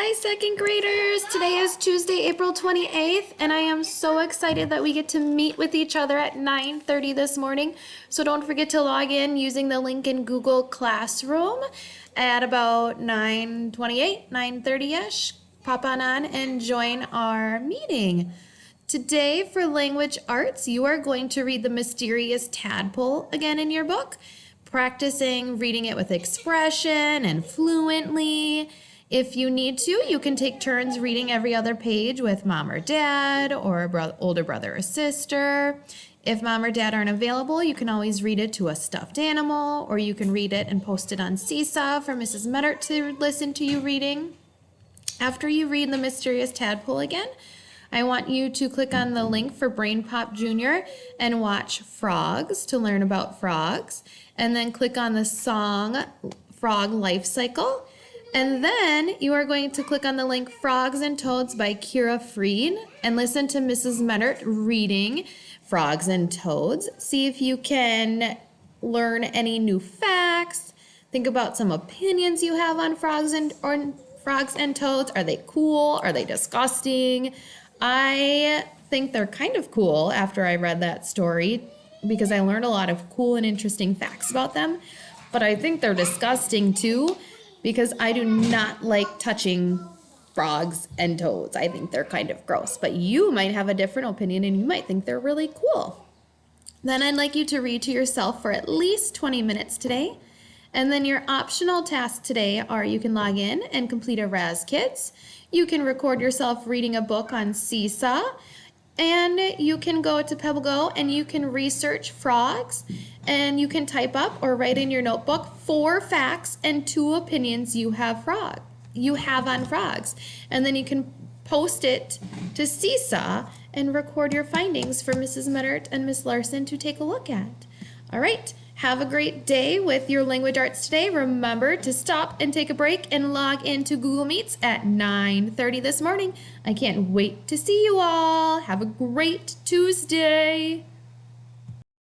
Hi, second graders! Today is Tuesday, April 28th, and I am so excited that we get to meet with each other at 9:30 this morning. So don't forget to log in using the link in Google Classroom at about 9:28, 9:30-ish. Pop on and join our meeting. Today for language arts, you are going to read The Mysterious Tadpole again in your book, practicing reading it with expression and fluently. If you need to, you can take turns reading every other page with mom or dad or older brother or sister. If mom or dad aren't available, you can always read it to a stuffed animal, or you can read it and post it on Seesaw for Mrs. Meddert to listen to you reading. After you read The Mysterious Tadpole again, I want you to click on the link for Brain Pop Junior and watch Frogs to learn about frogs, and then click on the song Frog Life Cycle. And then you are going to click on the link Frogs and Toads by Kira Freed and listen to Mrs. Meddert reading Frogs and Toads. See if you can learn any new facts. Think about some opinions you have on frogs and toads. Are they cool? Are they disgusting? I think they're kind of cool after I read that story because I learned a lot of cool and interesting facts about them. But I think they're disgusting too, because I do not like touching frogs and toads. I think they're kind of gross, but you might have a different opinion and you might think they're really cool. Then I'd like you to read to yourself for at least 20 minutes today. And then your optional tasks today are you can log in and complete a Raz Kids. You can record yourself reading a book on Seesaw. And you can go to PebbleGo and you can research frogs, and you can type up or write in your notebook 4 facts and 2 opinions you have on frogs. And then you can post it to Seesaw and record your findings for Mrs. Meddert and Miss Larson to take a look at. All right, have a great day with your language arts today. Remember to stop and take a break and log into Google Meets at 9:30 this morning. I can't wait to see you all. Have a great Tuesday.